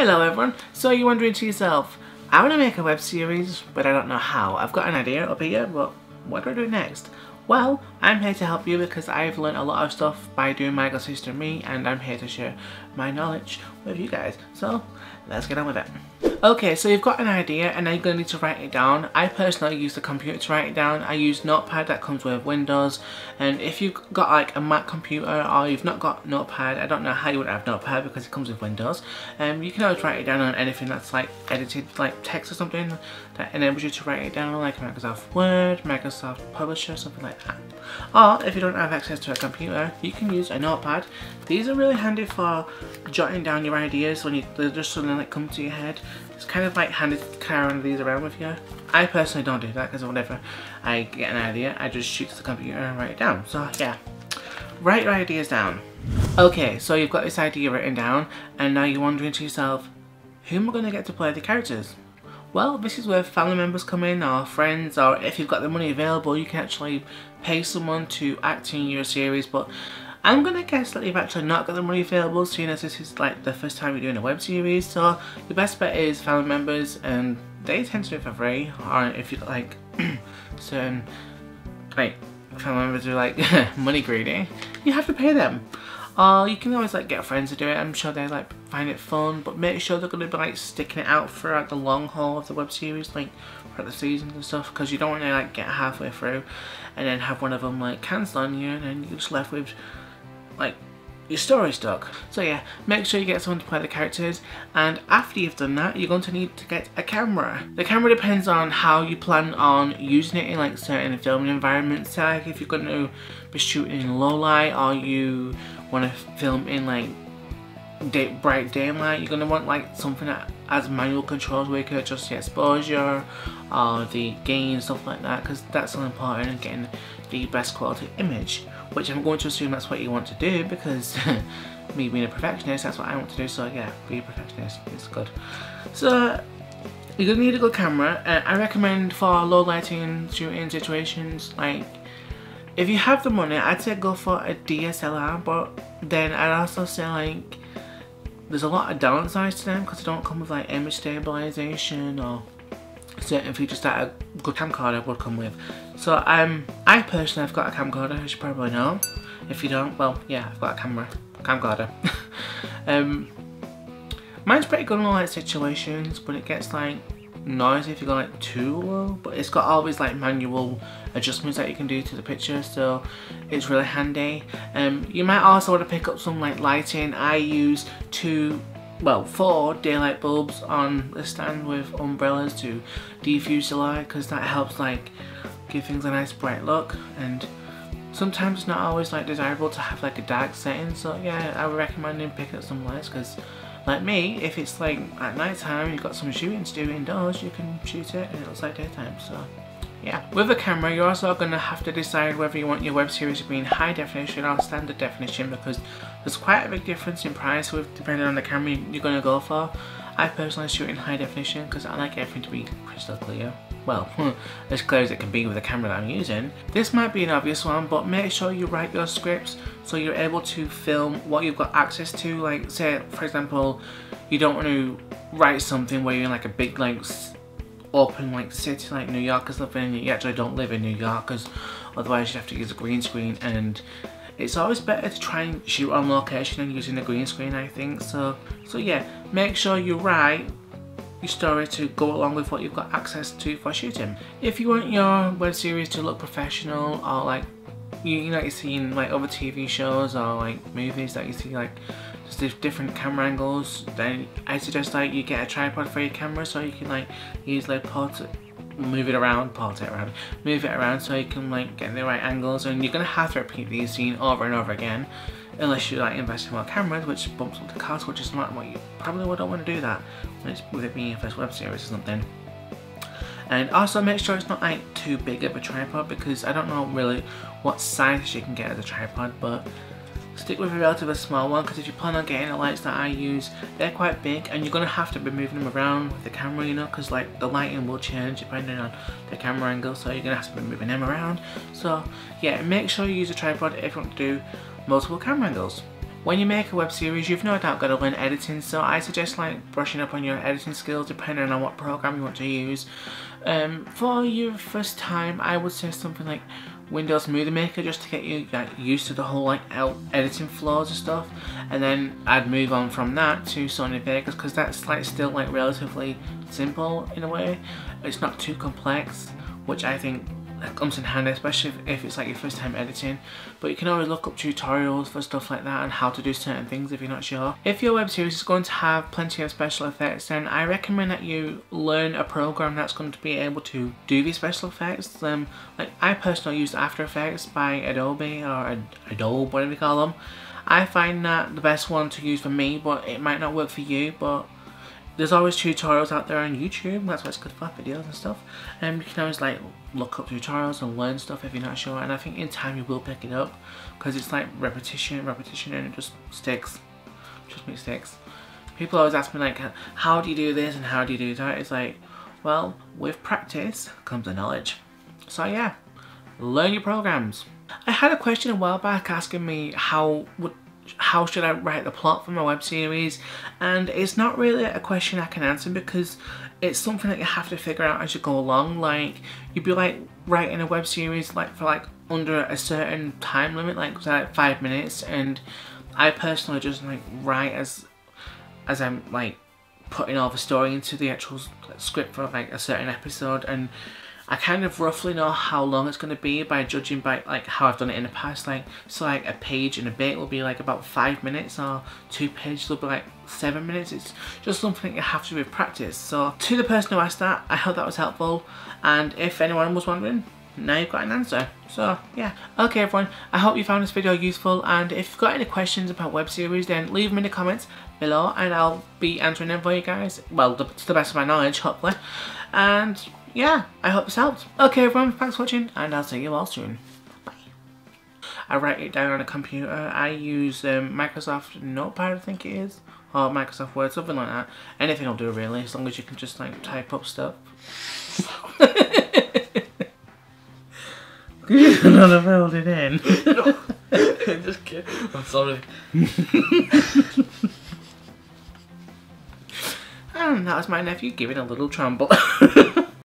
Hello everyone, so you're wondering to yourself, I want to make a web series but I don't know how. I've got an idea up here but what do I do next? Well, I'm here to help you because I've learned a lot of stuff by doing My God Sister Me, and I'm here to share my knowledge with you guys. So let's get on with it. Okay, so you've got an idea and now you're going to need to write it down. I personally use the computer to write it down. I use Notepad that comes with Windows, and if you've got like a Mac computer or you've not got Notepad, I don't know how you would have Notepad because it comes with Windows. You can always write it down on anything that's like edited, like text or something that enables you to write it down, like Microsoft Word, Microsoft Publisher, something like that. Or if you don't have access to a computer, you can use a Notepad. These are really handy for jotting down your ideas when they just suddenly like come to your head. It's kind of like handy to carry one of these around with you. I personally don't do that because whenever I get an idea, I just shoot to the computer and write it down. So yeah, write your ideas down. Okay, so you've got this idea written down and now you're wondering to yourself, who am I going to get to play the characters? Well, this is where family members come in, or friends, or if you've got the money available, you can actually pay someone to act in your series. But I'm gonna guess that you've actually not got the money available, seeing as this is like the first time you're doing a web series. So the best bet is family members, and they tend to do it for free. Or if you like certain like family members are like money greedy, you have to pay them. Or you can always like get friends to do it. I'm sure they like find it fun, but make sure they're gonna be like sticking it out throughout the long haul of the web series, like throughout the seasons and stuff, because you don't want to like get halfway through and then have one of them like cancel on you and then you're just left with like your story stuck. So yeah, make sure you get someone to play the characters, and after you've done that, you're going to need to get a camera. The camera depends on how you plan on using it in like certain filming environments. Like if you're going to be shooting in low light, or you want to film in like bright daylight, you're going to want like something that has manual controls where you can adjust the exposure or the gain, stuff like that, because that's so important in getting the best quality image, which I'm going to assume that's what you want to do because me being a perfectionist, that's what I want to do. So yeah, be a perfectionist, it's good. So you're going to need a good camera. I recommend for low lighting shooting situations, like if you have the money, I'd say go for a DSLR, but then I'd also say like there's a lot of downsides to them because they don't come with like image stabilization or certain features that a good camcorder would come with. So I personally have got a camcorder, as you probably know. If you don't, well yeah, I've got a camcorder. Mine's pretty good in all like situations, but it gets like noisy if you go like too low, but it's got always like manual adjustments that you can do to the picture, so it's really handy. You might also want to pick up some like lighting. I use 4 daylight bulbs on the stand with umbrellas to diffuse the light, because that helps like give things a nice bright look, and sometimes it's not always like desirable to have like a dark setting. So yeah, I would recommend picking up some lights, because like me, if it's like at night time, you've got some shooting to do indoors, you can shoot it and it looks like daytime. So yeah, with a camera you're also going to have to decide whether you want your web series to be in high definition or standard definition, because there's quite a big difference in price with depending on the camera you're going to go for. I personally shoot in high definition because I like everything to be crystal clear. Well, as clear as it can be with the camera that I'm using. This might be an obvious one, but make sure you write your scripts so you're able to film what you've got access to. Like say for example, you don't want to write something where you're in like a big like open like city like New York or something, and you actually don't live in New York, because otherwise you have to use a green screen, and it's always better to try and shoot on location than using a green screen, I think. So yeah, make sure you write your story to go along with what you've got access to for shooting. If you want your web series to look professional, or like you know you see in like other TV shows or like movies that you see like just different camera angles, then I suggest like you get a tripod for your camera so you can like easily move it around so you can like get the right angles. And you're gonna have to repeat these scenes over and over again unless you like invest in more cameras, which bumps up the cost, which is not what you probably don't want to do that with it being your first web series or something. And also make sure it's not like too big of a tripod, because I don't know really what size you can get as a tripod, but stick with a relatively small one, because if you plan on getting the lights that I use, they're quite big and you're going to have to be moving them around with the camera, you know, because like the lighting will change depending on the camera angle, so you're going to have to be moving them around. So yeah, make sure you use a tripod if you want to do multiple camera angles. When you make a web series, you've no doubt got to learn editing, so I suggest like brushing up on your editing skills depending on what program you want to use. For your first time, I would say something like Windows Movie Maker, just to get you used to the whole like editing flows and stuff, and then I'd move on from that to Sony Vegas, because that's like still like relatively simple in a way. It's not too complex, which I think comes in handy, especially if it's like your first time editing. But you can always look up tutorials for stuff like that and how to do certain things if you're not sure. If your web series is going to have plenty of special effects, then I recommend that you learn a program that's going to be able to do these special effects. Like I personally use After Effects by Adobe, or Adobe, whatever you call them. I find that the best one to use for me, but it might not work for you. But there's always tutorials out there on YouTube. That's why it's good for videos and stuff. And you can always like look up tutorials and learn stuff if you're not sure. And I think in time you will pick it up, because it's like repetition, and it just sticks. Trust me, it sticks. People always ask me like, how do you do this and how do you do that? It's like, well, with practice comes the knowledge. So yeah, learn your programs. I had a question a while back asking me how should I write the plot for my web series, and it's not really a question I can answer, because it's something that you have to figure out as you go along. Like you'd be like writing a web series like for like under a certain time limit, like 5 minutes, and I personally just like write as I'm like putting all the story into the actual script for like a certain episode, and I kind of roughly know how long it's going to be by judging by like how I've done it in the past. Like so like a page and a bit will be like about 5 minutes, or 2 pages will be like 7 minutes. It's just something that you have to do with practice. So to the person who asked that, I hope that was helpful, and if anyone was wondering, now you've got an answer. So yeah, okay everyone, I hope you found this video useful, and if you've got any questions about web series, then leave them in the comments below and I'll be answering them for you guys, well, to the best of my knowledge, hopefully. And yeah, I hope this helped. Okay everyone, thanks for watching, and I'll see you all soon. Bye. I write it down on a computer. I use Microsoft Notepad, I think it is, or Microsoft Word, something like that. Anything will do really, as long as you can just like type up stuff. You should not have held it in. No, I'm just kidding. I'm sorry. And that was my nephew giving a little tremble.